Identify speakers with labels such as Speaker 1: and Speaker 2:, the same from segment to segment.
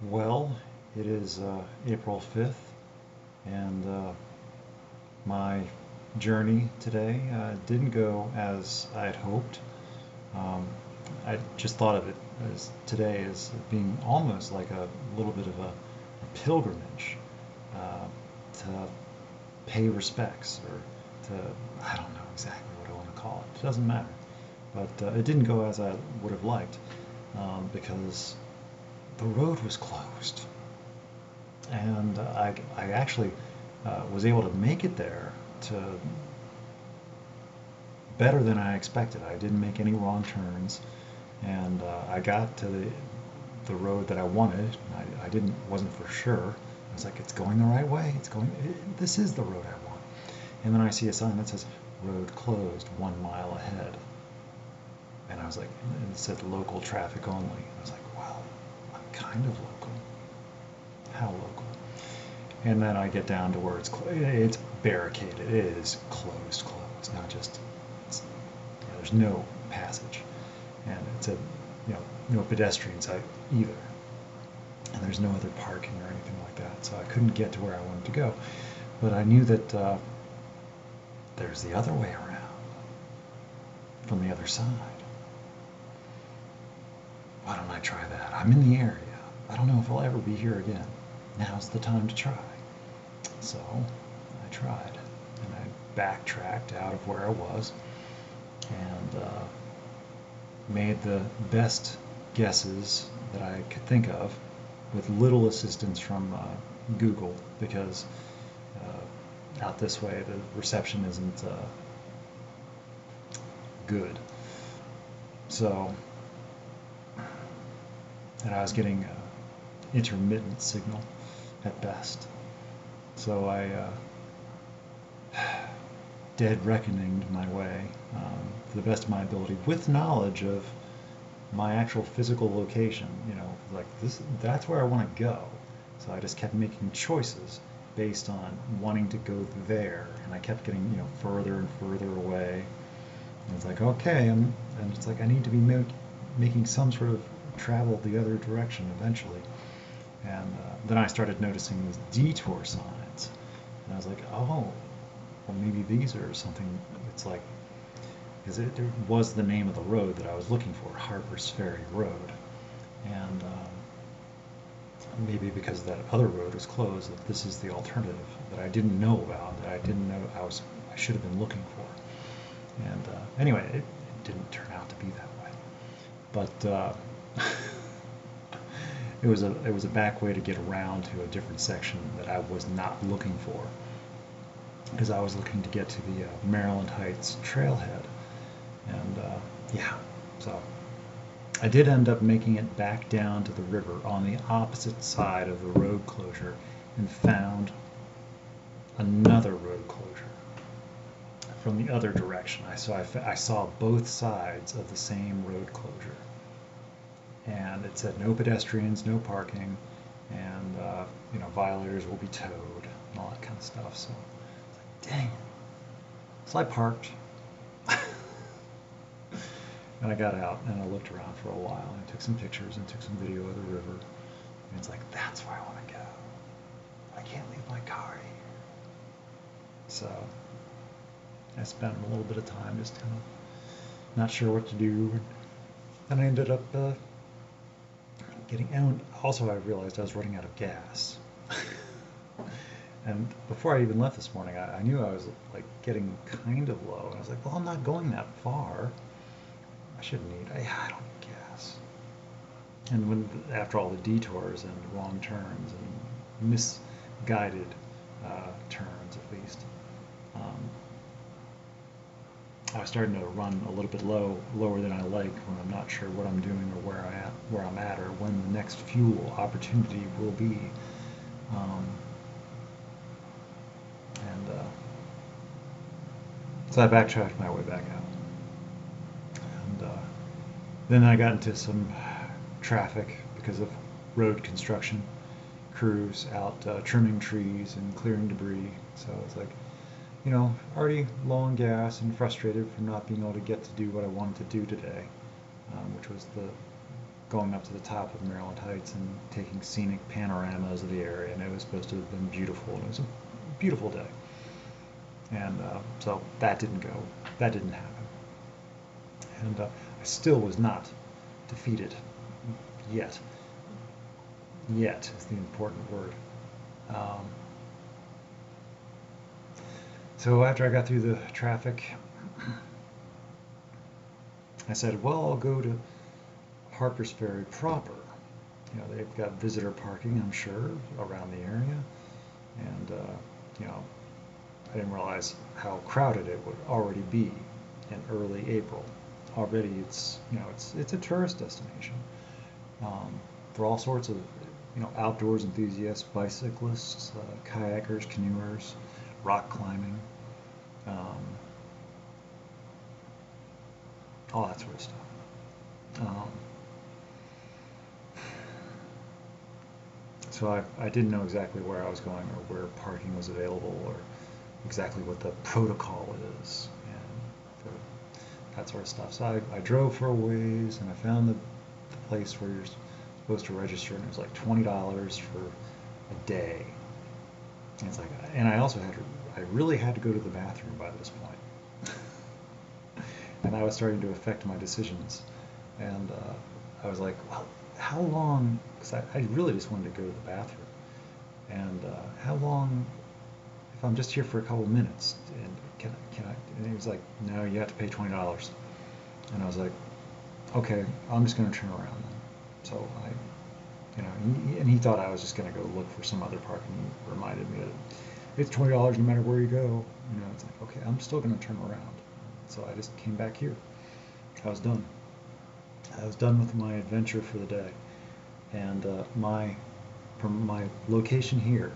Speaker 1: Well, it is April 5th, and my journey today didn't go as I had hoped. Um, I just thought of it as today as being almost like a little bit of a pilgrimage uh, to pay respects or to, I don't know exactly what I want to call it. It doesn't matter. But it didn't go as I would have liked because the road was closed. And I actually was able to make it there to better than I expected. I didn't make any wrong turns, and I got to the road that I wanted. I didn't wasn't for sure. I was like, it's going the right way. This is the road I want. And then I see a sign that says road closed 1 mile ahead, and I was like, and it said local traffic only. I was like, well, I'm kind of local. How local? And then I get down to where it's barricaded. It is closed, not just, there's no passage. And it's no pedestrian site either. And there's no other parking or anything like that. So I couldn't get to where I wanted to go. But I knew that there's the other way around from the other side. Why don't I try that? I'm in the area. I don't know if I'll ever be here again. Now's the time to try. So I tried, and I backtracked out of where I was and made the best guesses that I could think of with little assistance from Google because out this way the reception isn't good. So, and I was getting intermittent signal at best. So I dead reckoning my way to the best of my ability with knowledge of my actual physical location. Like that's where I want to go. So I just kept making choices based on wanting to go there, and I kept getting further and further away. And it's like and it's like I need to be making some sort of travel the other direction eventually. And then I started noticing these detour signs, and I was like, oh, well maybe these are something. It's like because it was the name of the road that I was looking for, Harper's Ferry Road, and maybe because that other road was closed, that this is the alternative that I didn't know about, that I didn't know I should have been looking for. And anyway, it didn't turn out to be that way. But it was a back way to get around to a different section that I was not looking for, because I was looking to get to the Maryland Heights trailhead, and yeah, so I did end up making it back down to the river on the opposite side of the road closure and found another road closure from the other direction. I saw both sides of the same road closure, and it said no pedestrians, no parking, and violators will be towed and all that kind of stuff. So it's like, dang it. So I parked and I got out and I looked around for a while and I took some pictures and took some video of the river. And it's like, that's where I want to go. I can't leave my car here. So I spent a little bit of time just kind of not sure what to do. And I ended up and also I realized I was running out of gas. And before I even left this morning, I knew I was like getting kind of low. And I was like, well, I'm not going that far. I don't need gas. And after all the detours and wrong turns and misguided turns, at least, um, I was starting to run a little bit lower than I like when I'm not sure what I'm doing or where I'm at, or when the next fuel opportunity will be. Um, and so I backtracked my way back out. And then I got into some traffic because of road construction crews out trimming trees and clearing debris. So it's like, already low on gas and frustrated from not being able to get to do what I wanted to do today, which was the going up to the top of Maryland Heights and taking scenic panoramas of the area, and it was supposed to have been beautiful. And it was a beautiful day, and so that didn't go. That didn't happen, and I still was not defeated yet. Yet is the important word. Um, so after I got through the traffic, I said, well, I'll go to Harpers Ferry proper. You know, they've got visitor parking, I'm sure, around the area. And, you know, I didn't realize how crowded it would already be in early April. Already it's, you know, it's a tourist destination for all sorts of, you know, outdoors enthusiasts, bicyclists, kayakers, canoers, rock climbing, um, all that sort of stuff. Um, so I didn't know exactly where I was going or where parking was available or exactly what the protocol is and that sort of stuff. So I drove for a ways and I found the place where you're supposed to register, and it was like $20 for a day. And it's like, and I also I really had to go to the bathroom by this point. And that was starting to affect my decisions. And I was like, well, how long, because I really just wanted to go to the bathroom. And how long, if I'm just here for a couple minutes, and can I, and he was like, no, you have to pay $20. And I was like, okay, I'm just going to turn around then. So you know, and he thought I was just going to go look for some other parking. He reminded me that it's $20 no matter where you go. You know, it's like, okay, I'm still going to turn around. So I just came back here. I was done. I was done with my adventure for the day. And from my location here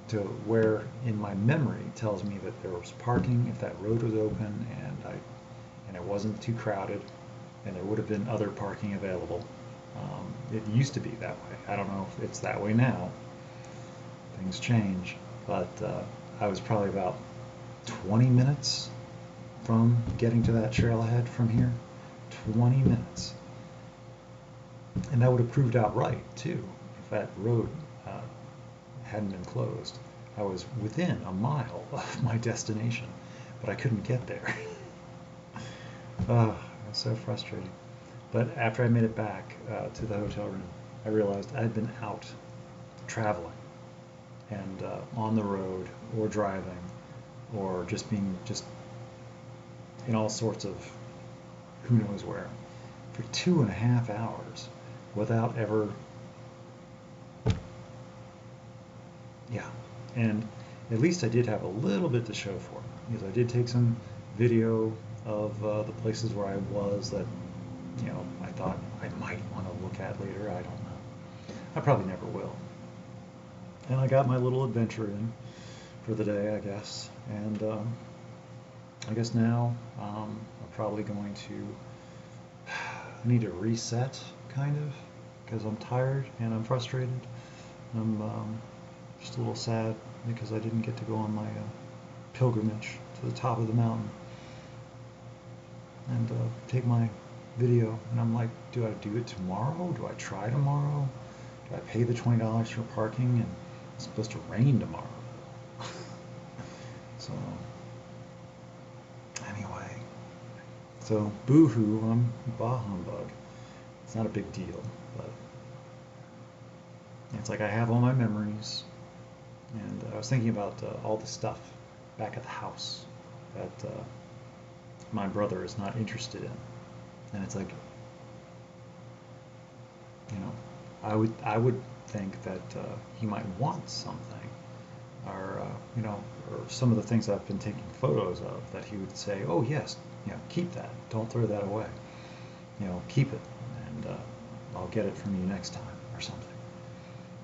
Speaker 1: to where in my memory tells me that there was parking if that road was open and it wasn't too crowded and there would have been other parking available. It used to be that way. I don't know if it's that way now. Things change. But I was probably about 20 minutes from getting to that trailhead from here. 20 minutes. And that would have proved out right, too, if that road hadn't been closed. I was within a mile of my destination, but I couldn't get there. Oh, it was so frustrating. But after I made it back to the hotel room, I realized I had been out traveling and on the road or driving or just being just in all sorts of who knows where for 2.5 hours without ever, yeah. And at least I did have a little bit to show for it because I did take some video of the places where I was that, you know, I thought I might want to look at later. I don't know. I probably never will. And I got my little adventure in for the day, I guess. And I guess now I'm probably going to, I need to reset, kind of, because I'm tired and I'm frustrated. I'm just a little sad because I didn't get to go on my pilgrimage to the top of the mountain and take my video. And I'm like, do I do it tomorrow? Do I try tomorrow? Do I pay the $20 for parking? And it's supposed to rain tomorrow. So anyway, so boo-hoo, I'm bah humbug. It's not a big deal, but it's like I have all my memories, and I was thinking about all the stuff back at the house that my brother is not interested in, and it's like, you know, I would think that he might want something, or you know, or some of the things I've been taking photos of that he would say, oh yes, you know, keep that, don't throw that away, you know, keep it, and I'll get it from you next time or something.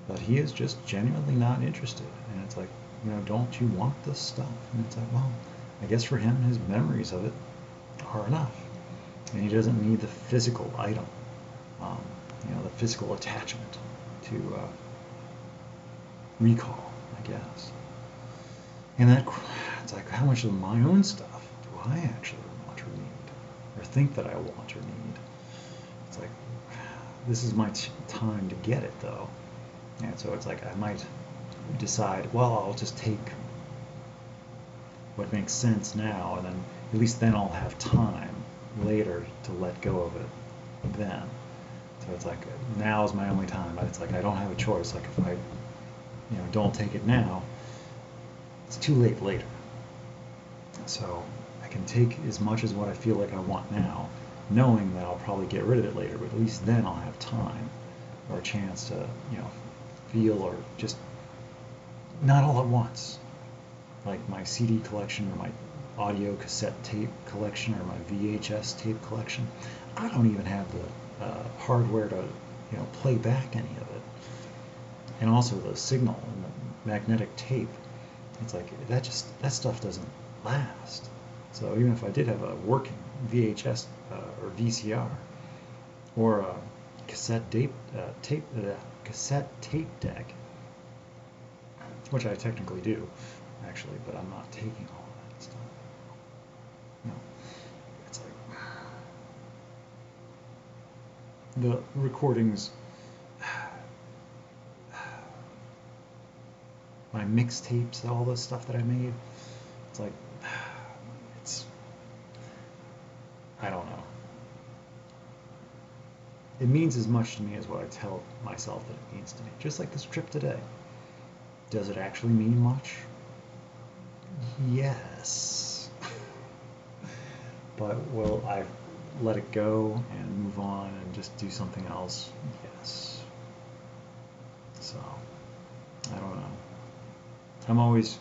Speaker 1: But he is just genuinely not interested, and it's like, you know, don't you want this stuff? And it's like, well, I guess for him, his memories of it are enough, and he doesn't need the physical item, you know, the physical attachment to recall, I guess. And that, it's like, how much of my own stuff do I actually want or need, or think that I want or need? It's like, this is my time to get it though. And so it's like I might decide, well, I'll just take what makes sense now, and then at least then I'll have time later to let go of it then. So it's like now is my only time, but it's like I don't have a choice. Like if I, don't take it now, it's too late later. So I can take as much as what I feel like I want now, knowing that I'll probably get rid of it later, but at least then I'll have time or a chance to, feel or just not all at once. Like my CD collection or my audio cassette tape collection or my VHS tape collection. I don't even have the hardware to, play back any of it. And also the signal and the magnetic tape. It's like that stuff doesn't last. So even if I did have a working VHS or VCR or a cassette tape deck, which I technically do, actually, but I'm not taking all of that stuff. No, it's like the recordings, my mixtapes, all this stuff that I made. It's like I don't know. It means as much to me as what I tell myself that it means to me. Just like this trip today. Does it actually mean much? Yes. But will I let it go and move on and just do something else? Yes. So, I don't know. I'm always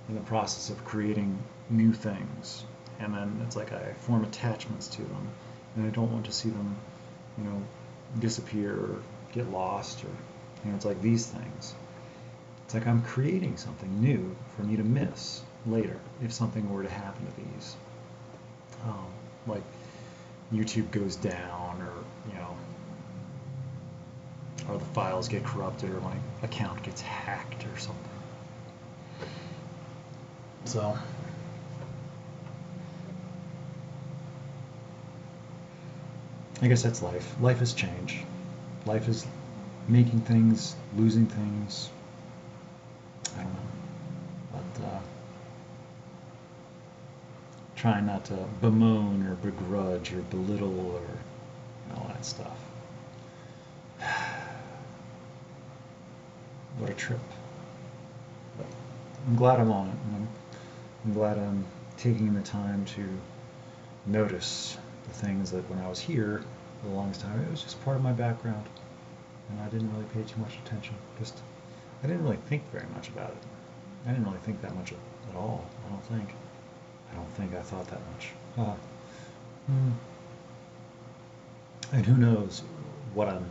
Speaker 1: in the process of creating new things, and then it's like I form attachments to them, and I don't want to see them, disappear or get lost, or it's like these things. It's like I'm creating something new for me to miss later if something were to happen to these. Like YouTube goes down, or or the files get corrupted, or my account gets hacked or something. So I guess that's life. Life is change. Life is making things, losing things. I don't know. But trying not to bemoan or begrudge or belittle or all that stuff. What a trip. But I'm glad I'm on it. And I'm glad I'm taking the time to notice the things that when I was here for the longest time, it was just part of my background. And I didn't really pay too much attention. I didn't really think very much about it. I didn't really think that much at all, I don't think. I don't think I thought that much. And who knows what I'm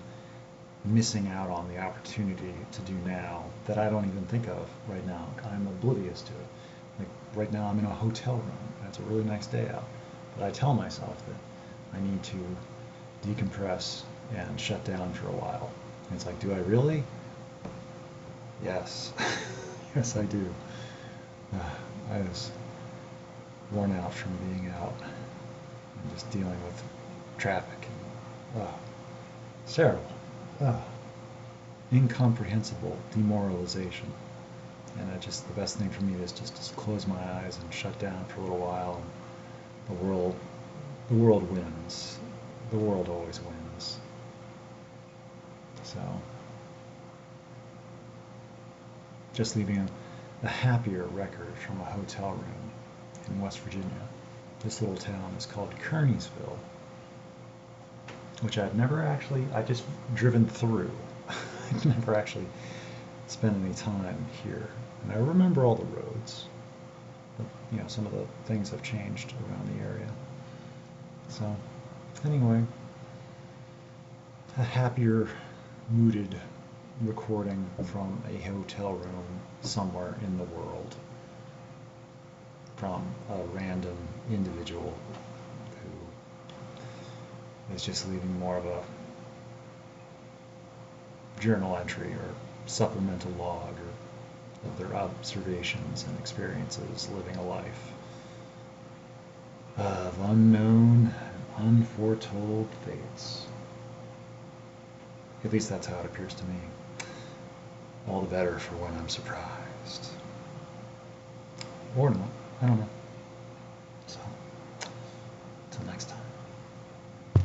Speaker 1: missing out on the opportunity to do now that I don't even think of right now. I'm oblivious to it. Like right now I'm in a hotel room and it's a really nice day out. But I tell myself that I need to decompress and shut down for a while. And it's like, do I really? Yes. Yes, I do. I was worn out from being out and just dealing with traffic. It's terrible. Incomprehensible demoralization. And the best thing for me is just to close my eyes and shut down for a little while. And the world wins. The world always wins. So, just leaving a happier record from a hotel room in West Virginia. This little town is called Kearneysville, which I just driven through. I've never actually spent any time here. And I remember all the roads. But, some of the things have changed around the area. So, anyway, a happier mooded recording from a hotel room somewhere in the world from a random individual who is just leaving more of a journal entry or supplemental log or of their observations and experiences living a life of unknown and unforetold fates. At least that's how it appears to me. All the better for when I'm surprised. Or not. I don't know.